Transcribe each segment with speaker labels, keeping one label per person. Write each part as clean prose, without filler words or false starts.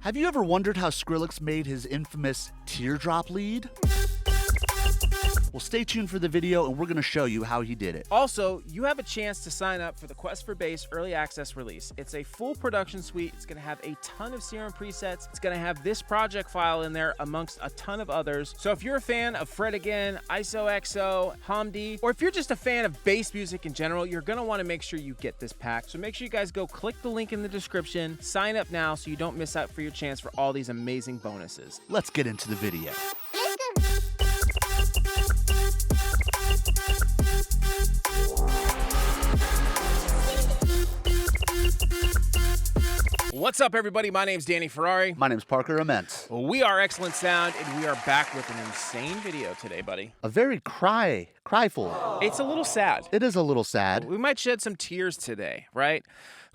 Speaker 1: Have you ever wondered how Skrillex made his infamous teardrop lead? Well, stay tuned for the video and we're going to show you how he did it.
Speaker 2: Also, you have a chance to sign up for the Quest for Bass Early Access release. It's a full production suite. It's going to have a ton of Serum presets. It's going to have this project file in there amongst a ton of others. So if you're a fan of Fred Again, ISOXO, Hamdi, or if you're just a fan of bass music in general, you're going to want to make sure you get this pack. So make sure you guys go click the link in the description, sign up now so you don't miss out for your chance for all these amazing bonuses.
Speaker 1: Let's get into the video.
Speaker 2: What's up, everybody? My name's Danny Ferrari.
Speaker 1: My name's Parker Ament.
Speaker 2: We are Excellent Sound, and we are back with an insane video today, buddy.
Speaker 1: A very cryful.
Speaker 2: It's a little sad.
Speaker 1: It is a little sad.
Speaker 2: We might shed some tears today, right?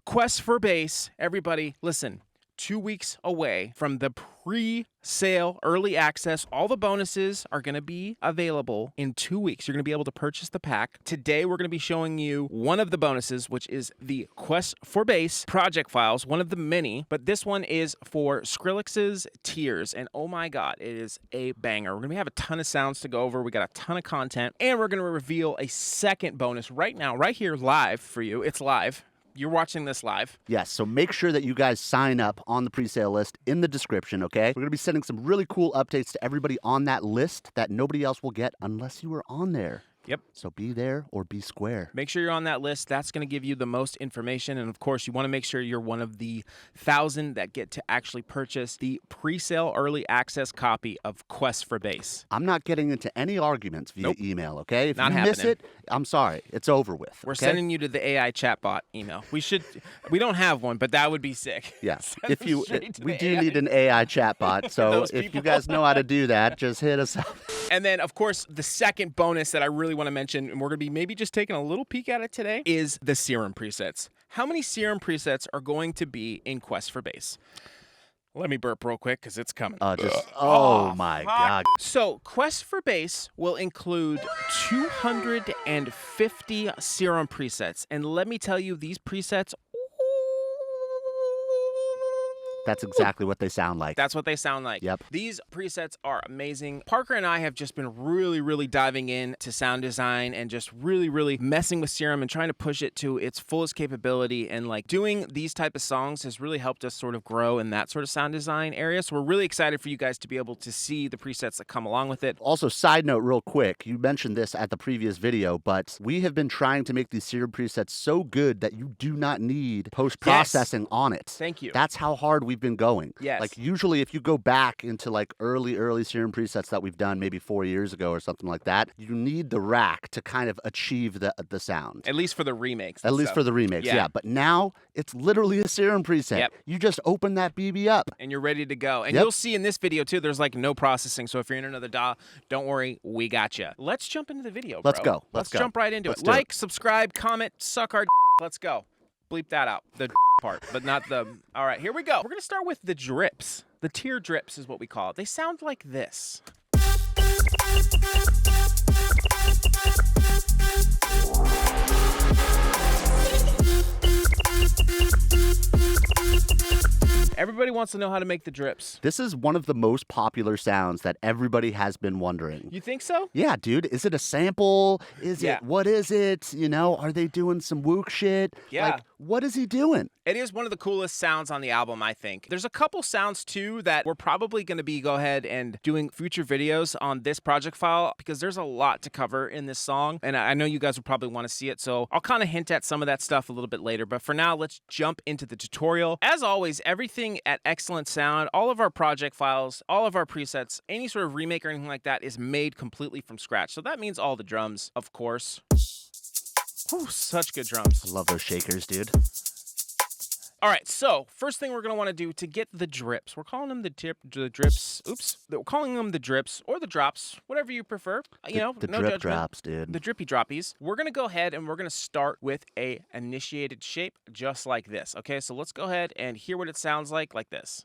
Speaker 2: Quest for Bass, everybody, listen. 2 weeks away from the pre-sale early access. All the bonuses are going to be available in 2 weeks. You're going to be able to purchase the pack. Today, we're going to be showing you one of the bonuses, which is the Quest for Bass project files, one of the many, but this one is for Skrillex's Tears, and oh my God, it is a banger. We're going to have a ton of sounds to go over. We got a ton of content, and we're going to reveal a second bonus right now, right here, live for you. It's live. You're watching this live.
Speaker 1: Yes, so make sure that you guys sign up on the pre-sale list in the description, okay? We're going to be sending some really cool updates to everybody on that list that nobody else will get unless you are on there.
Speaker 2: Yep.
Speaker 1: So be there or be square.
Speaker 2: Make sure you're on that list. That's going to give you the most information. And of course, you want to make sure you're one of the 1,000 that get to actually purchase the pre-sale early access copy of Quest for Bass.
Speaker 1: I'm not getting into any arguments via email, okay? If
Speaker 2: Not
Speaker 1: you miss it, I'm sorry. It's over with.
Speaker 2: We're
Speaker 1: okay?
Speaker 2: sending you to the AI chatbot email. We don't have one, but that would be sick.
Speaker 1: Yes.
Speaker 2: We
Speaker 1: do need an AI chatbot. So if you guys know how to do that, just hit us up.
Speaker 2: And then, of course, the second bonus that I really want to mention, and we're going to be maybe just taking a little peek at it today, is the Serum presets. How many Serum presets are going to be in Quest for Bass? Let me burp real quick because it's coming.
Speaker 1: Oh my God.
Speaker 2: So Quest for Bass will include 250 Serum presets. And let me tell you, these presets,
Speaker 1: that's exactly what they sound like.
Speaker 2: That's what they sound like.
Speaker 1: Yep.
Speaker 2: These presets are amazing. Parker and I have just been really diving into sound design and just really messing with Serum and trying to push it to its fullest capability. And like doing these type of songs has really helped us sort of grow in that sort of sound design area. So we're really excited for you guys to be able to see the presets that come along with it.
Speaker 1: Also, side note real quick, you mentioned this at the previous video, but we have been trying to make these Serum presets so good that you do not need post-processing on it.
Speaker 2: Thank you.
Speaker 1: That's how hard we've been going.
Speaker 2: Yes.
Speaker 1: Like usually if you go back into like early Serum presets that we've done maybe 4 years ago or something like that, you need the rack to kind of achieve the sound.
Speaker 2: At least for the remakes.
Speaker 1: At least for the remakes, yeah. But now it's literally a Serum preset.
Speaker 2: Yep.
Speaker 1: You just open that BB up.
Speaker 2: And you're ready to go. And you'll see in this video too, there's like no processing. So if you're in another DAW, don't worry, we got you. Let's jump into the video, bro.
Speaker 1: Let's go.
Speaker 2: Let's jump right into it. Like, subscribe, comment, suck our Let's go. Bleep that out. The part, but not the... All right, here we go. We're going to start with the drips. The tear drips is what we call it. They sound like this. Everybody wants to know how to make the drips.
Speaker 1: This is one of the most popular sounds that everybody has been wondering.
Speaker 2: You think so?
Speaker 1: Yeah, dude. Is it a sample? Is it? What is it? You know, are they doing some wook shit?
Speaker 2: Yeah.
Speaker 1: Like, what is he doing?
Speaker 2: It is one of the coolest sounds on the album, I think. There's a couple sounds, too, that we're probably going to be go ahead and doing future videos on this project file because there's a lot to cover in this song, and I know you guys will probably want to see it, so I'll kind of hint at some of that stuff a little bit later, but for now, let's jump into the tutorial. As always, everything at Excellent Sound, all of our project files, all of our presets, any sort of remake or anything like that is made completely from scratch, so that means all the drums, of course. Whew, such good drums.
Speaker 1: I love those shakers, dude.
Speaker 2: All right, so first thing we're going to want to do to get the drips, we're calling them the drips. Oops. We're calling them the drips or the drops, whatever you prefer. You know,
Speaker 1: the
Speaker 2: no
Speaker 1: drip
Speaker 2: judgment.
Speaker 1: drops, dude.
Speaker 2: The drippy droppies. We're going to go ahead and we're going to start with a initiated shape just like this. Okay, so let's go ahead and hear what it sounds like this.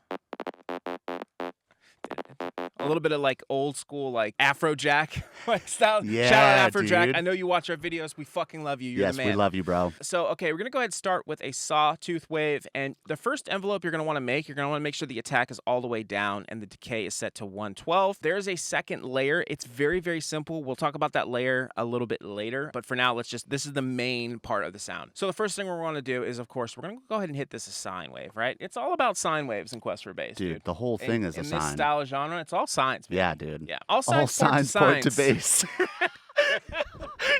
Speaker 2: little bit of like old school like Afrojack like style.
Speaker 1: Yeah,
Speaker 2: Shout out Afrojack.
Speaker 1: dude.
Speaker 2: I know you watch our videos. We fucking love you. You're
Speaker 1: Yes,
Speaker 2: the man.
Speaker 1: we love you, bro.
Speaker 2: So, okay, we're going to go ahead and start with a sawtooth wave. And the first envelope you're going to want to make, you're going to want to make sure the attack is all the way down and the decay is set to 112. There's a second layer. It's very, very simple. We'll talk about that layer a little bit later. But for now, this is the main part of the sound. So the first thing we're going to do is, of course, we're going to go ahead and hit this as sine wave, right? It's all about sine waves in Quest for Bass, dude.
Speaker 1: The whole thing is a
Speaker 2: in
Speaker 1: sign.
Speaker 2: this style of genre, it's all sines, man.
Speaker 1: Yeah, dude.
Speaker 2: Yeah, all signs
Speaker 1: point to bass.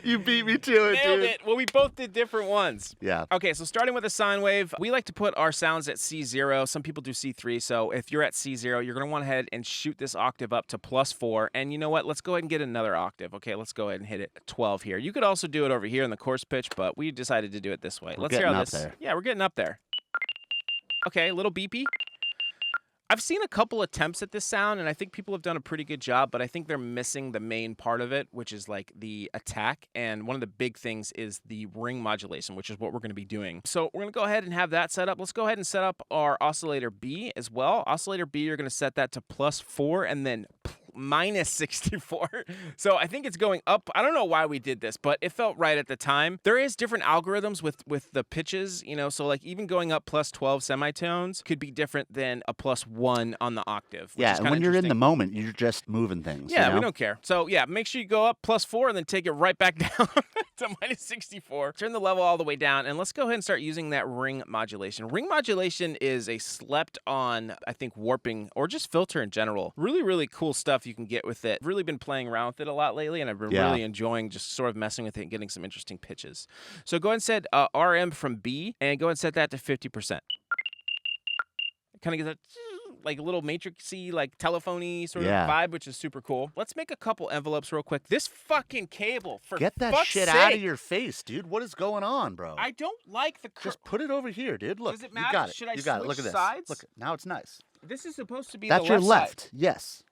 Speaker 1: You beat me to it,
Speaker 2: Nailed
Speaker 1: dude.
Speaker 2: it. Well, we both did different ones.
Speaker 1: Yeah.
Speaker 2: Okay, so starting with a sine wave, we like to put our sounds at C0. Some people do C3. So if you're at C0, you're going to want to head and shoot this octave up to +4. And you know what? Let's go ahead and get another octave. Okay, let's go ahead and hit it at 12 here. You could also do it over here in the coarse pitch, but we decided to do it this way. Let's hear how this.
Speaker 1: There.
Speaker 2: Yeah, we're getting up there. Okay, a little beepy. I've seen a couple attempts at this sound, and I think people have done a pretty good job, but I think they're missing the main part of it, which is like the attack. And one of the big things is the ring modulation, which is what we're going to be doing. So we're going to go ahead and have that set up. Let's go ahead and set up our oscillator B as well. Oscillator B, you're going to set that to +4 and then -64. So I think it's going up. I don't know why we did this, but it felt right at the time. There is different algorithms with the pitches, you know, so like even going up +12 semitones could be different than a +1 on the octave.
Speaker 1: Yeah, and when you're in the moment, you're just moving things.
Speaker 2: Yeah,
Speaker 1: you know?
Speaker 2: we don't care. So yeah, make sure you go up +4 and then take it right back down to -64. Turn the level all the way down, and let's go ahead and start using that ring modulation. Ring modulation is a slept on, I think, warping or just filter in general. Really, really cool stuff you can get with it. I've really been playing around with it a lot lately, and I've been really enjoying just sort of messing with it and getting some interesting pitches. So go ahead and set RM from B, and go ahead and set that to 50%. Kind of gets that like a little matrixy, like telephony sort of vibe, which is super cool. Let's make a couple envelopes real quick. This fucking cable, for
Speaker 1: Get that
Speaker 2: fuck's
Speaker 1: shit
Speaker 2: sake.
Speaker 1: out of your face, dude. What is going on, bro?
Speaker 2: I don't like the
Speaker 1: Just put it over here, dude. Look,
Speaker 2: Does it matter?
Speaker 1: you got it.
Speaker 2: Should I
Speaker 1: you got it.
Speaker 2: switch
Speaker 1: Look at this.
Speaker 2: sides?
Speaker 1: Look, now it's nice.
Speaker 2: This is supposed to be
Speaker 1: That's
Speaker 2: the
Speaker 1: your
Speaker 2: left
Speaker 1: left.
Speaker 2: side.
Speaker 1: Yes.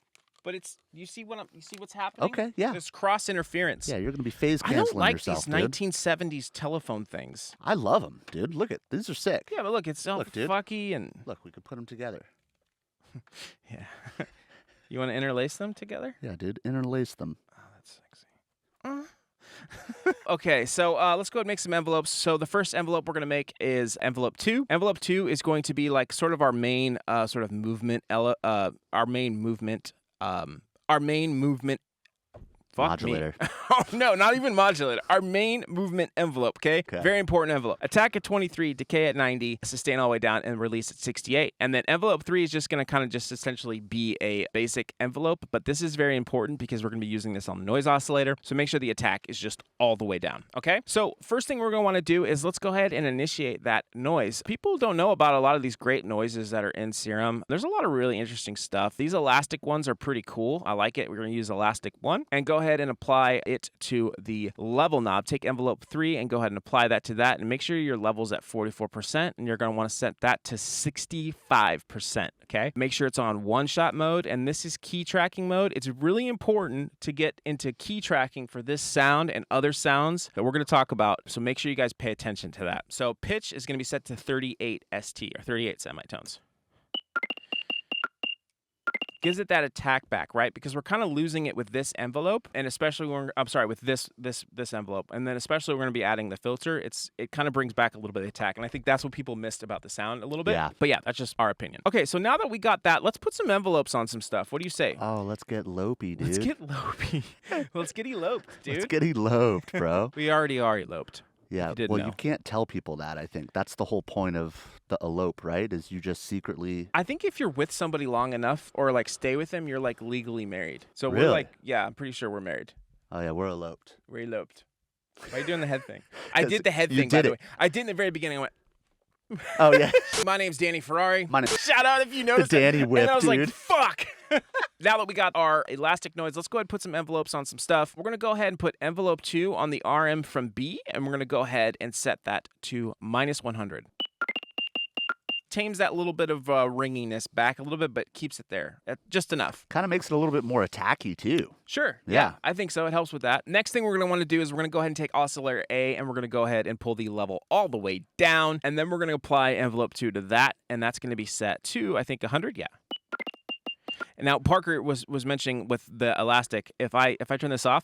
Speaker 2: But it's, you see what's happening?
Speaker 1: Okay, yeah.
Speaker 2: There's cross interference.
Speaker 1: Yeah, you're gonna be phase
Speaker 2: I
Speaker 1: canceling
Speaker 2: don't like
Speaker 1: yourself,
Speaker 2: these
Speaker 1: dude.
Speaker 2: 1970s telephone things.
Speaker 1: I love them, dude. Look at these are sick.
Speaker 2: Yeah, but look, it's all
Speaker 1: Look, dude.
Speaker 2: fucky and
Speaker 1: Look, we could put them together.
Speaker 2: yeah. You want to interlace them together?
Speaker 1: Yeah, dude. Interlace them.
Speaker 2: Oh, that's sexy. Okay, so let's go ahead and make some envelopes. So the first envelope we're going to make is envelope 2. Envelope 2 is going to be like sort of our main sort of movement, our main movement.
Speaker 1: Modulator.
Speaker 2: Oh, no, not even modulator. Our main movement envelope, okay? Very important envelope. Attack at 23, decay at 90, sustain all the way down, and release at 68. And then envelope 3 is just going to kind of just essentially be a basic envelope, but this is very important because we're going to be using this on the noise oscillator, so make sure the attack is just all the way down, okay? So first thing we're going to want to do is let's go ahead and initiate that noise. People don't know about a lot of these great noises that are in Serum. There's a lot of really interesting stuff. These elastic ones are pretty cool. I like it. We're going to use elastic 1 and go ahead and apply it to the level knob. Take envelope 3 and go ahead and apply that to that, and make sure your level's at 44%, and you're going to want to set that to 65%, okay? Make sure it's on one-shot mode, and this is key tracking mode. It's really important to get into key tracking for this sound and other sounds that we're going to talk about, so make sure you guys pay attention to that. So pitch is going to be set to 38 ST, or 38 semitones. Gives it that attack back, right? Because we're kind of losing it with this envelope, and especially when with this envelope, and then especially we're going to be adding the filter. It kind of brings back a little bit of attack, and I think that's what people missed about the sound a little bit.
Speaker 1: Yeah.
Speaker 2: But yeah, that's just our opinion. Okay, so now that we got that, let's put some envelopes on some stuff. What do you say?
Speaker 1: Oh, let's get lopey, dude.
Speaker 2: Let's get lopey. Let's get eloped, dude.
Speaker 1: Let's get eloped, bro.
Speaker 2: We already are eloped.
Speaker 1: Yeah, you can't tell people that, I think. That's the whole point of the elope, right? Is you just secretly...
Speaker 2: I think if you're with somebody long enough or like stay with them, you're like legally married. So
Speaker 1: Really?
Speaker 2: we're like, yeah, I'm pretty sure we're married.
Speaker 1: Oh, yeah, we're eloped.
Speaker 2: We're eloped. Why are you doing the head thing? I did the head thing, by the way. I did in the very beginning. I went...
Speaker 1: Oh, yeah.
Speaker 2: My name's Danny Ferrari.
Speaker 1: My name-
Speaker 2: Shout out if you noticed
Speaker 1: The Danny Whip,
Speaker 2: And I was
Speaker 1: dude.
Speaker 2: like, fuck. Now that we got our elastic noise, let's go ahead and put some envelopes on some stuff. We're going to go ahead and put envelope 2 on the RM from B, and we're going to go ahead and set that to -100. Tames that little bit of ringiness back a little bit, but keeps it there. Just enough.
Speaker 1: Kind of makes it a little bit more attacky, too.
Speaker 2: Sure.
Speaker 1: Yeah.
Speaker 2: I think so. It helps with that. Next thing we're going to want to do is we're going to go ahead and take oscillator A, and we're going to go ahead and pull the level all the way down, and then we're going to apply envelope 2 to that, and that's going to be set to, I think, 100. Yeah. And now Parker was mentioning with the elastic, if I turn this off,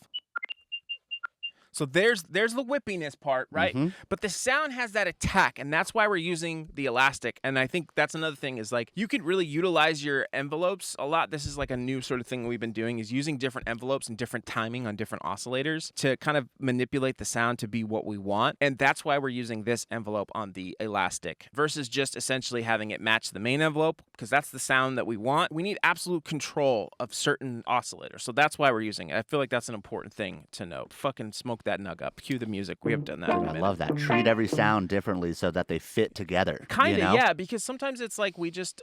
Speaker 2: so there's the whippiness part, right? But the sound has that attack, and that's why we're using the elastic. And I think that's another thing is like you could really utilize your envelopes a lot. This is like a new sort of thing we've been doing is using different envelopes and different timing on different oscillators to kind of manipulate the sound to be what we want. And that's why we're using this envelope on the elastic versus just essentially having it match the main envelope because that's the sound that we want. We need absolute control of certain oscillators. So that's why we're using it. I feel like that's an important thing to note. Fucking smoke that nug up. Cue the music. We haven't done that in a minute.
Speaker 1: I love that. Treat every sound differently so that they fit together.
Speaker 2: Kind of,
Speaker 1: you know?
Speaker 2: yeah, because sometimes it's like we just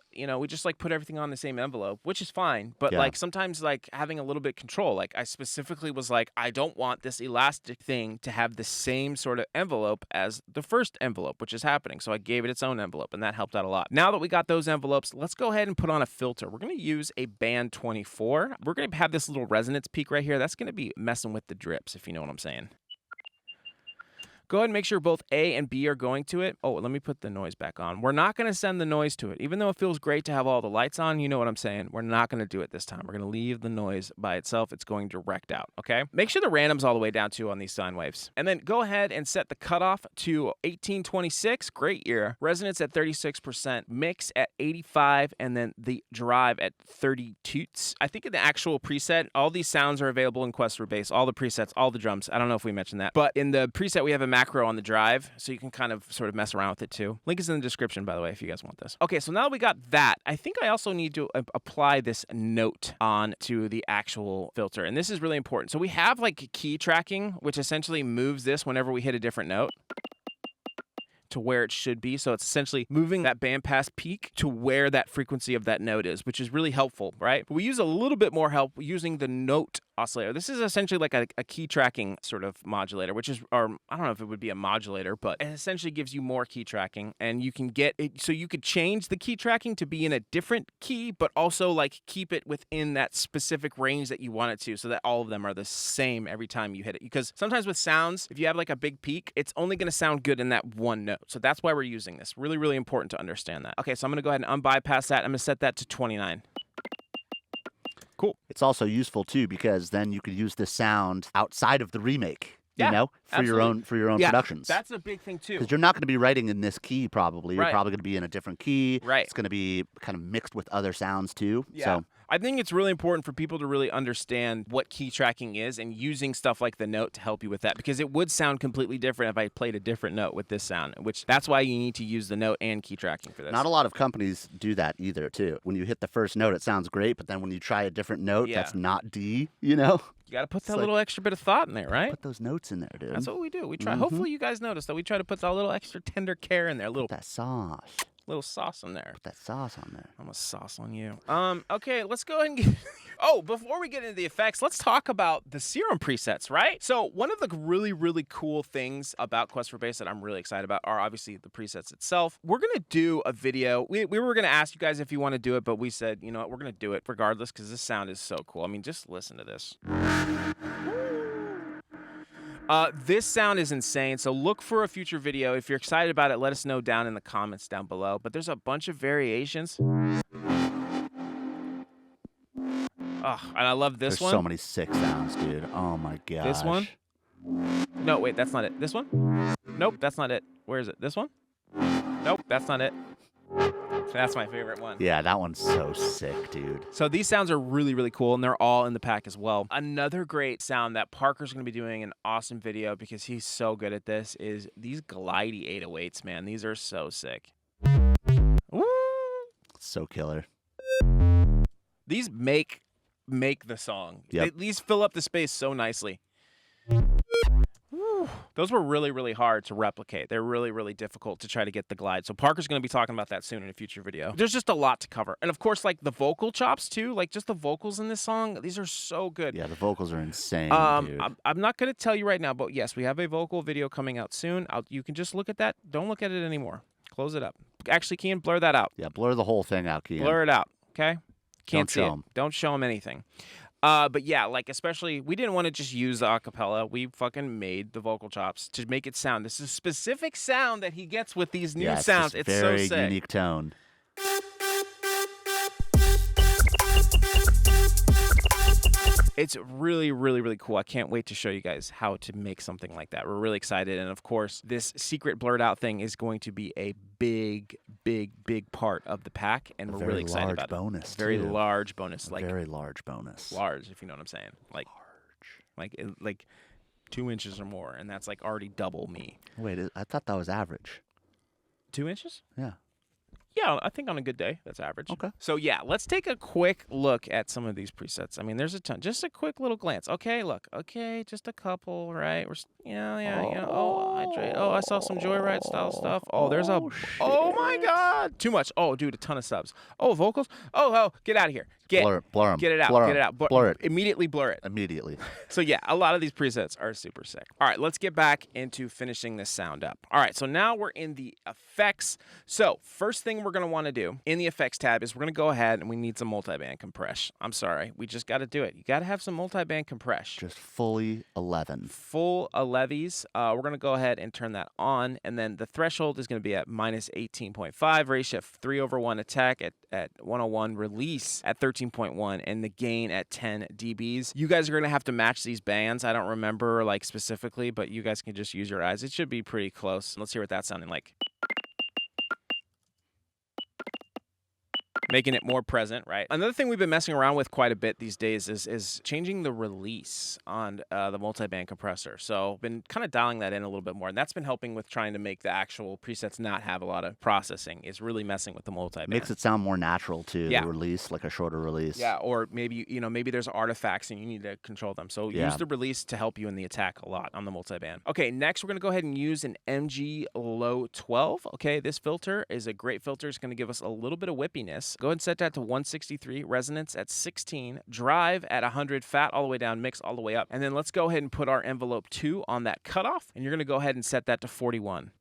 Speaker 2: like put everything on the same envelope, which is fine. But like sometimes like having a little bit of control. Like I specifically was like, I don't want this elastic thing to have the same sort of envelope as the first envelope, which is happening. So I gave it its own envelope, and that helped out a lot. Now that we got those envelopes, let's go ahead and put on a filter. We're going to use a band 24. We're going to have this little resonance peak right here. That's going to be messing with the drips, if you know what I'm saying. Go ahead and make sure both A and B are going to it. Oh, let me put the noise back on. We're not going to send the noise to it. Even though it feels great to have all the lights on, you know what I'm saying. We're not going to do it this time. We're going to leave the noise by itself. It's going direct out, okay? Make sure the random's all the way down too on these sine waves. And then go ahead and set the cutoff to 1826. Great ear. Resonance at 36%. Mix at 85. And then the drive at 30 toots. I think in the actual preset, all these sounds are available in Quest for Bass. All the presets, all the drums. I don't know if we mentioned that. But in the preset, we have a macro on the drive, so you can kind of sort of mess around with it too. Link is in the description, by the way, if you guys want this. Okay, so now that we got that, I think I also need to apply this note on to the actual filter, and this is really important. So we have like key tracking, which essentially moves this whenever we hit a different note to where it should be. So it's essentially moving that bandpass peak to where that frequency of that note is, which is really helpful, right? But we use a little bit more help using the note oscillator. This is essentially like a key tracking sort of modulator, which is, or I don't know if it would be a modulator, but it essentially gives you more key tracking, and you can get it, so you could change the key tracking to be in a different key, but also like keep it within that specific range that you want it to, so that all of them are the same every time you hit it. Because sometimes with sounds, if you have like a big peak, it's only going to sound good in that one note. So that's why we're using this. Really, really important to understand that. Okay, so I'm going to go ahead and unbypass that. I'm going to set that to 29. Cool.
Speaker 1: It's also useful too because then you could use this sound outside of the remake. You know, for your own productions.
Speaker 2: That's a big thing too.
Speaker 1: Because you're not going to be writing in this key probably. You're
Speaker 2: Right.
Speaker 1: probably going to be in a different key.
Speaker 2: Right.
Speaker 1: It's going to be kind of mixed with other sounds too.
Speaker 2: Yeah.
Speaker 1: So
Speaker 2: I think it's really important for people to really understand what key tracking is and using stuff like the note to help you with that, because it would sound completely different if I played a different note with this sound, which that's why you need to use the note and key tracking for this.
Speaker 1: not a lot of companies do that either too. When you hit the first note, it sounds great, but then when you try a different note that's not D, you know?
Speaker 2: You got to put that little extra bit of thought in there, right?
Speaker 1: Put those notes in there, dude.
Speaker 2: That's what we do. We try. Hopefully you guys noticed that we try to put that little extra tender care in there, a little
Speaker 1: That sauce.
Speaker 2: little sauce in there.
Speaker 1: Put that sauce on there.
Speaker 2: I'm gonna sauce on you. Okay, let's go ahead and get... Oh, before we get into the effects, let's talk about the Serum presets, right? So one of the really, really cool things about Quest for Bass that I'm really excited about are obviously the presets itself. We're gonna do a video. We were gonna ask you guys if you want to do it, but we said, you know what, we're gonna do it regardless because this sound is so cool. I mean, just listen to this. This sound is insane, so look for a future video. If you're excited about it, let us know down in the comments down below. But there's a bunch of variations. Oh, and I love this one.
Speaker 1: There's so many sick sounds, dude. Oh my gosh.
Speaker 2: This one? No, wait, that's not it. This one? Nope, that's not it. Where is it? This one? Nope, that's not it. That's my favorite one.
Speaker 1: Yeah, that one's so sick, dude.
Speaker 2: So these sounds are really, really cool, and they're all in the pack as well. Another great sound that Parker's going to be doing an awesome video because he's so good at this is these glidey 808s, man. These are so sick. Woo!
Speaker 1: So killer.
Speaker 2: These make the song.
Speaker 1: Yep.
Speaker 2: These fill up the space so nicely. Whew. Those were really, really hard to replicate. They're really, really difficult to try to get the glide. So Parker's going to be talking about that soon in a future video. There's just a lot to cover. And of course, like the vocal chops too, like just the vocals in this song, these are so good.
Speaker 1: Yeah, the vocals are insane, dude.
Speaker 2: I'm not going to tell you right now, but yes, we have a vocal video coming out soon. You can just look at that. Don't look at it anymore. Close it up. Actually, Kian, blur that out.
Speaker 1: Yeah, blur the whole thing out, Kian.
Speaker 2: Blur it out, okay? Can't see
Speaker 1: show
Speaker 2: it.
Speaker 1: 'em.
Speaker 2: Don't show them anything. But yeah, like especially, we didn't want to just use the acapella. We fucking made the vocal chops to make it sound. This is a specific sound that he gets with these new sounds. It's
Speaker 1: very
Speaker 2: so sick.
Speaker 1: unique tone.
Speaker 2: It's really, really, really cool. I can't wait to show you guys how to make something like that. We're really excited. And of course, this secret blurred out thing is going to be a big, big, big part of the pack. And we're really excited about
Speaker 1: bonus,
Speaker 2: it. Very large bonus.
Speaker 1: Like very large bonus.
Speaker 2: Large, if you know what I'm saying. Like, like 2 inches or more. And that's like already double me.
Speaker 1: Wait, I thought that was average.
Speaker 2: 2 inches?
Speaker 1: Yeah.
Speaker 2: Yeah, I think on a good day, that's average.
Speaker 1: Okay.
Speaker 2: So yeah, let's take a quick look at some of these presets. I mean, there's a ton. Just a quick little glance. Okay, look. Okay, just a couple, right? Yeah. Oh, I saw some Joyride style stuff. Oh, there's a.
Speaker 1: Shit.
Speaker 2: Oh my God, too much. Oh, dude, a ton of subs. Oh, vocals. Oh, get out of here.
Speaker 1: Blur them.
Speaker 2: Get it out.
Speaker 1: Blur
Speaker 2: get it out.
Speaker 1: Blur it.
Speaker 2: Immediately blur it.
Speaker 1: Immediately.
Speaker 2: So yeah, a lot of these presets are super sick. All right, let's get back into finishing this sound up. All right, so now we're in the effects. So first thing we're going to want to do in the effects tab is we're going to go ahead and we need some multiband compress. I'm sorry, we just got to do it. You got to have some multiband compress.
Speaker 1: Just fully 11.
Speaker 2: Full 11s. We're going to go ahead and turn that on, and then the threshold is going to be at minus 18.5, raise shift 3/1 attack at 101, release at 13.1, and the gain at 10 dBs. You guys are going to have to match these bands. I don't remember like specifically, but you guys can just use your eyes. It should be pretty close. Let's hear what that's sounding like. Making it more present, right? Another thing we've been messing around with quite a bit these days is changing the release on the multiband compressor. So been kind of dialing that in a little bit more, and that's been helping with trying to make the actual presets not have a lot of processing. It's really messing with the multiband.
Speaker 1: Makes it sound more natural too.
Speaker 2: Yeah.
Speaker 1: The release, like a shorter release.
Speaker 2: Yeah, or maybe maybe there's artifacts and you need to control them. So use the release to help you in the attack a lot on the multiband. Okay, next we're gonna go ahead and use an MG Low 12. Okay, this filter is a great filter. It's gonna give us a little bit of whippiness. Go ahead and set that to 163, resonance at 16, drive at 100, fat all the way down, mix all the way up. And then let's go ahead and put our envelope 2 on that cutoff, and you're gonna go ahead and set that to 41.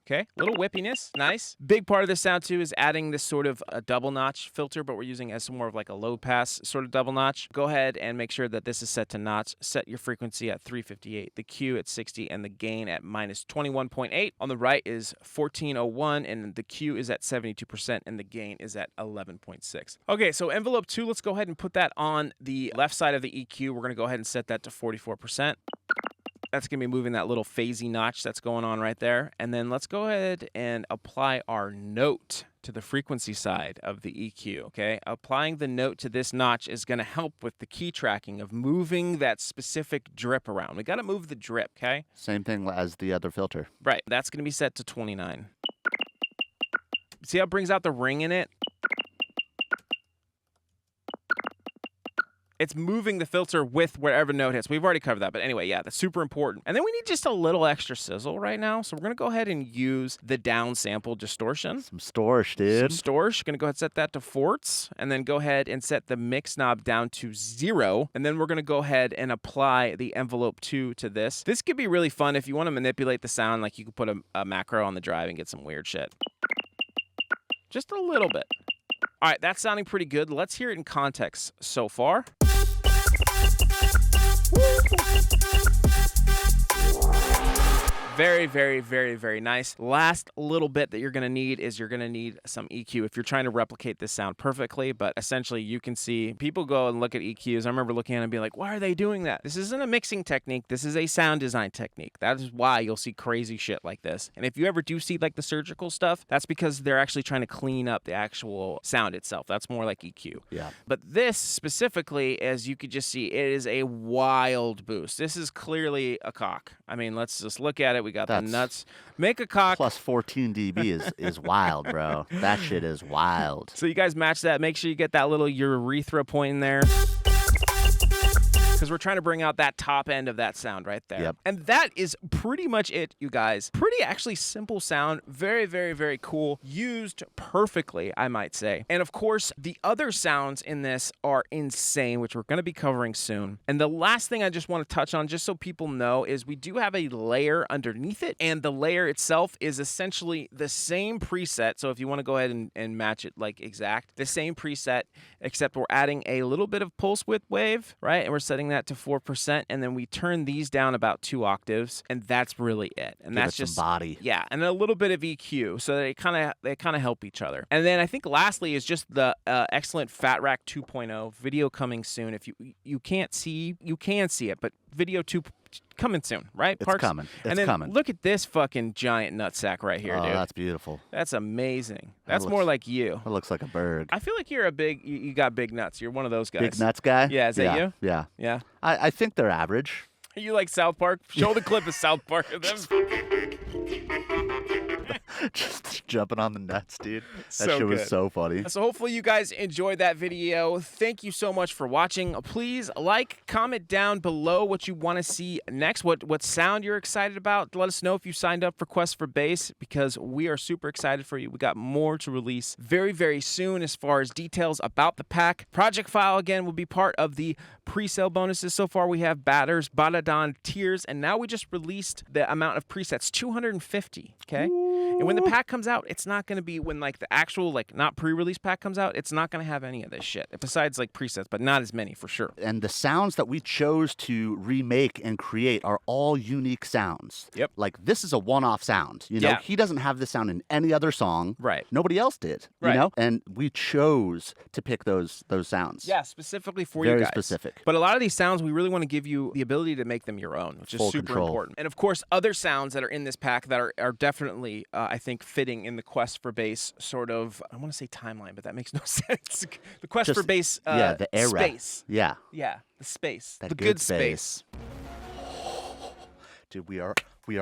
Speaker 2: Okay, little whippiness, nice. Big part of this sound too is adding this sort of a double notch filter, but we're using as more of like a low pass sort of double notch. Go ahead and make sure that this is set to notch. Set your frequency at 358, the Q at 60, and the gain at minus 21.8. On the right is 1401, and the Q is at 72%, and the gain is at 11.6. Okay, so envelope 2, let's go ahead and put that on the left side of the EQ. We're gonna go ahead and set that to 44%. That's going to be moving that little phasey notch that's going on right there. And then let's go ahead and apply our note to the frequency side of the EQ, okay? Applying the note to this notch is going to help with the key tracking of moving that specific drip around. We got to move the drip, okay?
Speaker 1: Same thing as the other filter.
Speaker 2: Right. That's going to be set to 29. See how it brings out the ring in it? It's moving the filter with wherever note hits. We've already covered that, but anyway, yeah, that's super important. And then we need just a little extra sizzle right now. So we're going to go ahead and use the down sample distortion.
Speaker 1: Some storage, dude.
Speaker 2: Some storage. Going to go ahead and set that to forts, and then go ahead and set the mix knob down to 0. And then we're going to go ahead and apply the envelope 2 to this. This could be really fun if you want to manipulate the sound. Like you could put a macro on the drive and get some weird shit. Just a little bit. All right, that's sounding pretty good. Let's hear it in context so far. Very, very, very, very nice. Last little bit that you're going to need is you're going to need some EQ if you're trying to replicate this sound perfectly. But essentially, you can see people go and look at EQs. I remember looking at it and being like, why are they doing that? This isn't a mixing technique. This is a sound design technique. That is why you'll see crazy shit like this. And if you ever do see like the surgical stuff, that's because they're actually trying to clean up the actual sound itself. That's more like EQ.
Speaker 1: Yeah.
Speaker 2: But this specifically, as you could just see, it is a wild boost. This is clearly a cock. I mean, let's just look at it. We got the nuts. Make a cock.
Speaker 1: Plus 14 dB is wild, bro. That shit is wild.
Speaker 2: So you guys match that. Make sure you get that little urethra point in there. Because we're trying to bring out that top end of that sound right there.
Speaker 1: Yep.
Speaker 2: And that is pretty much it, you guys. Pretty actually simple sound. Very, very, very cool. Used perfectly, I might say. And of course, the other sounds in this are insane, which we're going to be covering soon. And the last thing I just want to touch on, just so people know, is we do have a layer underneath it. And the layer itself is essentially the same preset. So if you want to go ahead and match it like exact, the same preset, except we're adding a little bit of pulse width wave, right? And we're setting that to 4%, and then we turn these down about 2 octaves, and that's really it. And
Speaker 1: Give
Speaker 2: that's
Speaker 1: it some
Speaker 2: just
Speaker 1: body.
Speaker 2: Yeah, and a little bit of EQ, so they kind of help each other. And then I think lastly is just the excellent Fat Rack 2.0 video coming soon. If you can't see, you can see it, but video 2 coming soon, right?
Speaker 1: It's
Speaker 2: Parks?
Speaker 1: coming. It's
Speaker 2: and then
Speaker 1: coming.
Speaker 2: Look at this fucking giant nutsack right here,
Speaker 1: Oh,
Speaker 2: dude.
Speaker 1: that's beautiful.
Speaker 2: That's amazing. That's
Speaker 1: looks-
Speaker 2: more like you.
Speaker 1: That looks like a bird.
Speaker 2: I feel like you're a big. You got big nuts. You're one of those guys.
Speaker 1: Big nuts guy?
Speaker 2: Yeah, is that you?
Speaker 1: Yeah.
Speaker 2: Yeah.
Speaker 1: I think they're average.
Speaker 2: You like South Park? Show the clip of South Park of them.
Speaker 1: Just jumping on the nuts, dude. That
Speaker 2: So
Speaker 1: shit was
Speaker 2: good.
Speaker 1: so funny.
Speaker 2: So hopefully you guys enjoyed that video. Thank you so much for watching. Please comment down below what you want to see next, what sound you're excited about. Let us know if you signed up for Quest for Bass, because we are super excited for you. We got more to release very, very soon as far as details about the pack. Project file, again, will be part of the pre-sale bonuses. So far we have Batters, Badadon, Tears, and now we just released the amount of presets, 250, okay? And when the pack comes out, it's not going to be, when like the actual not pre-release pack comes out, it's not going to have any of this shit, besides like presets, but not as many for sure.
Speaker 1: And the sounds that we chose to remake and create are all unique sounds.
Speaker 2: Yep.
Speaker 1: Like, this is a one-off sound. You know,
Speaker 2: Yeah.
Speaker 1: he doesn't have this sound in any other song.
Speaker 2: Right.
Speaker 1: Nobody else did.
Speaker 2: Right.
Speaker 1: You know? And we chose to pick those sounds.
Speaker 2: Yeah, specifically for
Speaker 1: Very
Speaker 2: you guys.
Speaker 1: specific.
Speaker 2: But a lot of these sounds, we really want to give you the ability to make them your own, which is
Speaker 1: Full
Speaker 2: super
Speaker 1: control.
Speaker 2: important. And of course, other sounds that are in this pack that are definitely, I think, fitting in the Quest for Bass sort of, I want to say timeline, but that makes no sense. The Quest
Speaker 1: Just-
Speaker 2: for Bass
Speaker 1: yeah, the era.
Speaker 2: space.
Speaker 1: Yeah.
Speaker 2: Yeah, the space.
Speaker 1: That
Speaker 2: the
Speaker 1: good
Speaker 2: good space.
Speaker 1: Dude, we are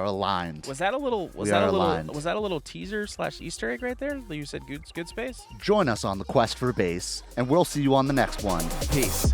Speaker 1: aligned.
Speaker 2: Was that a little
Speaker 1: aligned.
Speaker 2: was that a little teaser / Easter egg right there? You said good space?
Speaker 1: Join us on the Quest for Bass, and we'll see you on the next one.
Speaker 2: Peace.